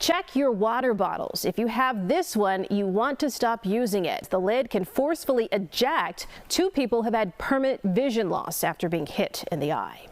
Check your water bottles. If you have this one, you want to stop using it. The lid can forcefully eject. 2 people have had permanent vision loss after being hit in the eye.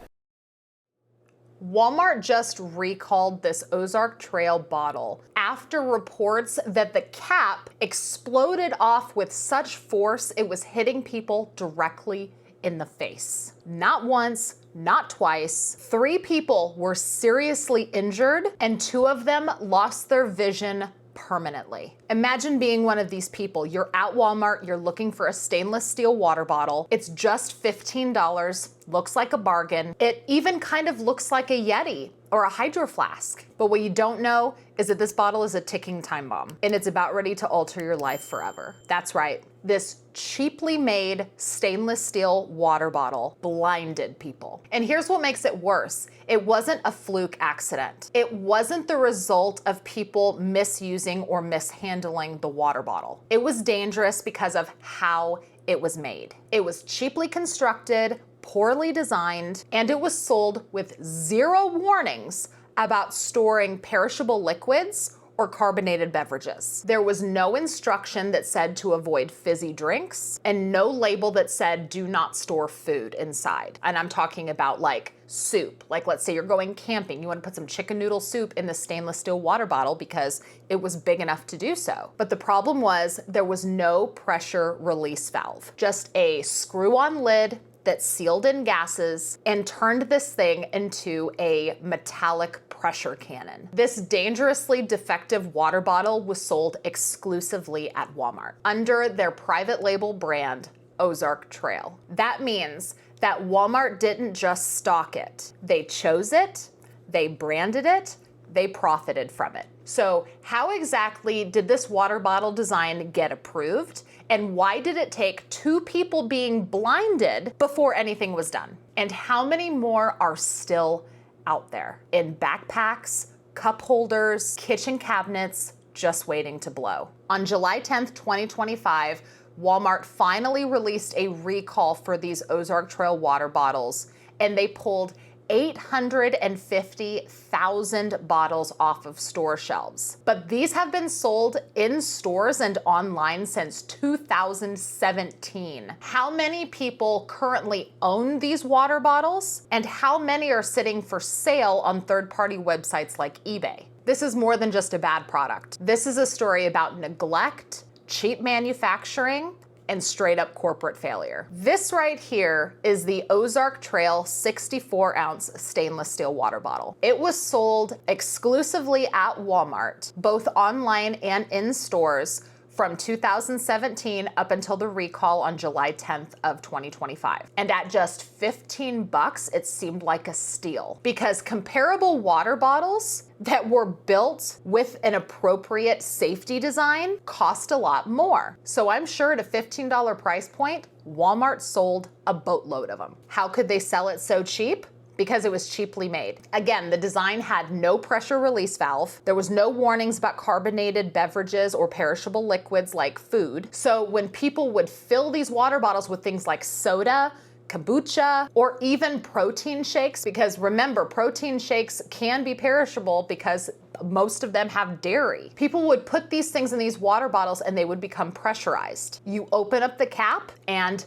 Walmart just recalled this Ozark Trail bottle after reports that the cap exploded off with such force it was hitting people directly in the face. Not once, not twice. 3 people were seriously injured and 2 of them lost their vision permanently. Imagine being one of these people. You're at Walmart, you're looking for a stainless steel water bottle. It's just $15, looks like a bargain. It even kind of looks like a Yeti or a Hydro Flask. But what you don't know is that this bottle is a ticking time bomb and it's about ready to alter your life forever. That's right. This cheaply made stainless steel water bottle blinded people. And here's what makes it worse. It wasn't a fluke accident. It wasn't the result of people misusing or mishandling the water bottle. It was dangerous because of how it was made. It was cheaply constructed, poorly designed, and it was sold with 0 warnings about storing perishable liquids or carbonated beverages. There was no instruction that said to avoid fizzy drinks and no label that said do not store food inside. And I'm talking about like soup. Like let's say you're going camping, you want to put some chicken noodle soup in the stainless steel water bottle because it was big enough to do so. But the problem was there was no pressure release valve, just a screw-on lid that sealed in gases and turned this thing into a metallic pressure cannon. This dangerously defective water bottle was sold exclusively at Walmart under their private label brand, Ozark Trail. That means that Walmart didn't just stock it. They chose it, they branded it, they profited from it. So how exactly did this water bottle design get approved? And why did it take 2 people being blinded before anything was done? And how many more are still out there in backpacks, cup holders, kitchen cabinets, just waiting to blow? On July 10th, 2025, Walmart finally released a recall for these Ozark Trail water bottles, and they pulled 850,000 bottles off of store shelves. But these have been sold in stores and online since 2017. How many people currently own these water bottles? And how many are sitting for sale on third-party websites like eBay? This is more than just a bad product. This is a story about neglect, cheap manufacturing, and straight up corporate failure. This right here is the Ozark Trail 64-ounce stainless steel water bottle. It was sold exclusively at Walmart, both online and in stores, from 2017 up until the recall on July 10th of 2025. And at just 15 bucks, it seemed like a steal because comparable water bottles that were built with an appropriate safety design cost a lot more. So I'm sure at a $15 price point, Walmart sold a boatload of them. How could they sell it so cheap? Because it was cheaply made. Again, the design had no pressure release valve. There was no warnings about carbonated beverages or perishable liquids like food. So when people would fill these water bottles with things like soda, kombucha, or even protein shakes, because remember, protein shakes can be perishable because most of them have dairy. People would put these things in these water bottles and they would become pressurized. You open up the cap and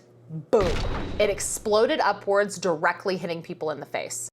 boom, it exploded upwards, directly hitting people in the face.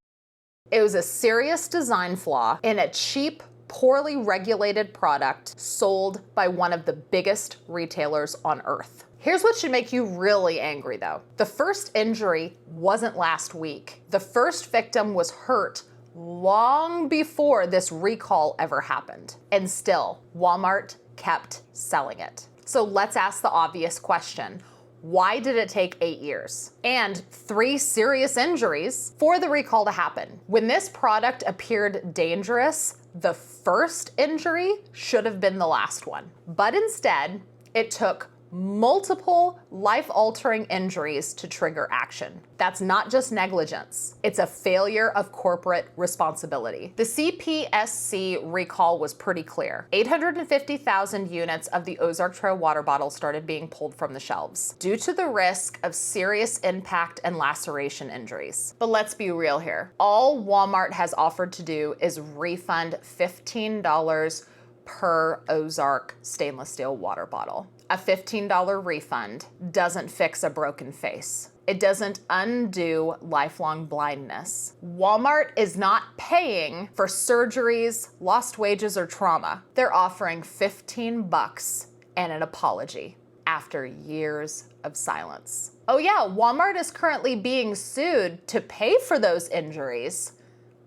It was a serious design flaw in a cheap, poorly regulated product sold by one of the biggest retailers on earth. Here's what should make you really angry though. The first injury wasn't last week. The first victim was hurt long before this recall ever happened. And still, Walmart kept selling it. So let's ask the obvious question. Why did it take 8 years and 3 serious injuries for the recall to happen? When this product appeared dangerous, the first injury should have been the last one. But instead, it took multiple life-altering injuries to trigger action. That's not just negligence. It's a failure of corporate responsibility. The CPSC recall was pretty clear. 850,000 units of the Ozark Trail water bottle started being pulled from the shelves due to the risk of serious impact and laceration injuries. But let's be real here. All Walmart has offered to do is refund $15 per Ozark stainless steel water bottle. A $15 refund doesn't fix a broken face. It doesn't undo lifelong blindness. Walmart is not paying for surgeries, lost wages, or trauma. They're offering $15 and an apology after years of silence. Oh yeah, Walmart is currently being sued to pay for those injuries,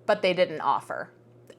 but they didn't offer.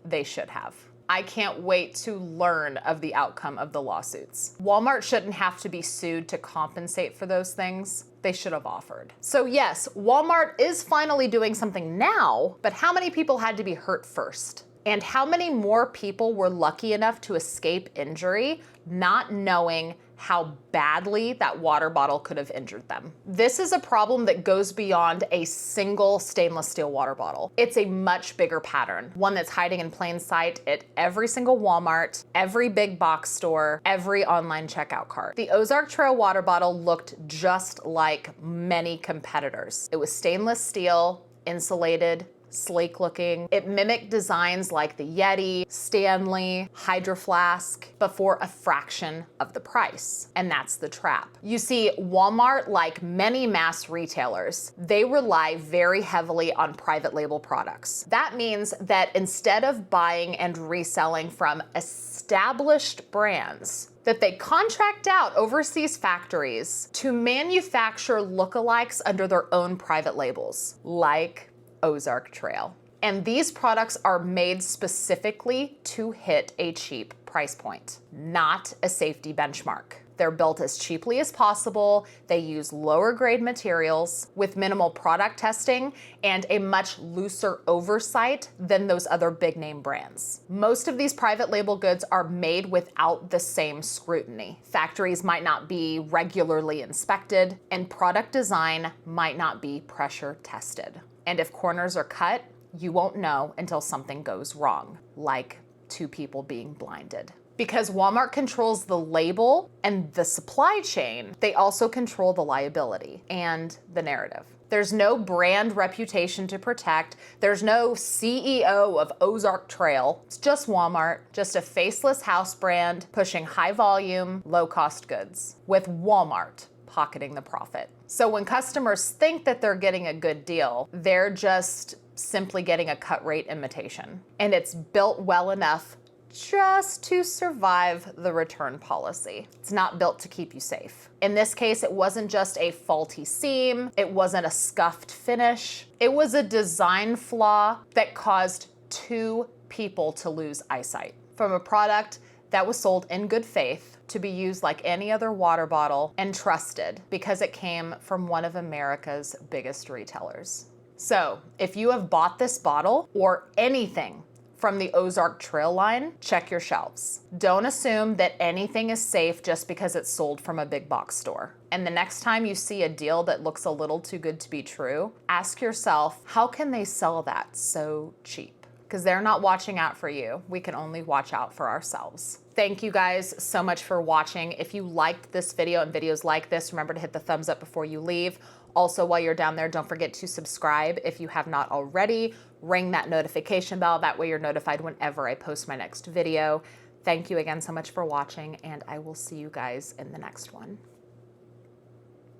They should have. I can't wait to learn of the outcome of the lawsuits. Walmart shouldn't have to be sued to compensate for those things. They should have offered. So yes, Walmart is finally doing something now, but how many people had to be hurt first? And how many more people were lucky enough to escape injury, not knowing how badly that water bottle could have injured them? This is a problem that goes beyond a single stainless steel water bottle. It's a much bigger pattern, one that's hiding in plain sight at every single Walmart, every big box store, every online checkout cart. The Ozark Trail water bottle looked just like many competitors. It was stainless steel, insulated, sleek looking. It mimicked designs like the Yeti, Stanley, Hydro Flask, but for a fraction of the price. And that's the trap. You see, Walmart, like many mass retailers, they rely very heavily on private label products. That means that instead of buying and reselling from established brands, that they contract out overseas factories to manufacture lookalikes under their own private labels, like Ozark Trail. And these products are made specifically to hit a cheap price point, not a safety benchmark. They're built as cheaply as possible. They use lower grade materials with minimal product testing and a much looser oversight than those other big name brands. Most of these private label goods are made without the same scrutiny. Factories might not be regularly inspected, and product design might not be pressure tested. And if corners are cut, you won't know until something goes wrong, like two people being blinded. Because Walmart controls the label and the supply chain, they also control the liability and the narrative. There's no brand reputation to protect. There's no CEO of Ozark Trail. It's just Walmart, just a faceless house brand pushing high volume, low cost goods, with Walmart pocketing the profit. So when customers think that they're getting a good deal, they're just simply getting a cut rate imitation. And it's built well enough just to survive the return policy. It's not built to keep you safe. In this case, it wasn't just a faulty seam, it wasn't a scuffed finish, it was a design flaw that caused 2 people to lose eyesight from a product that was sold in good faith to be used like any other water bottle and trusted because it came from one of America's biggest retailers. So if you have bought this bottle or anything from the Ozark Trail line, check your shelves. Don't assume that anything is safe just because it's sold from a big box store. And the next time you see a deal that looks a little too good to be true, ask yourself, how can they sell that so cheap? Because they're not watching out for you. We can only watch out for ourselves. Thank you guys so much for watching. If you liked this video and videos like this, remember to hit the thumbs up before you leave. Also, while you're down there, don't forget to subscribe if you have not already. Ring that notification bell. That way you're notified whenever I post my next video. Thank you again so much for watching, and I will see you guys in the next one.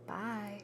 Bye.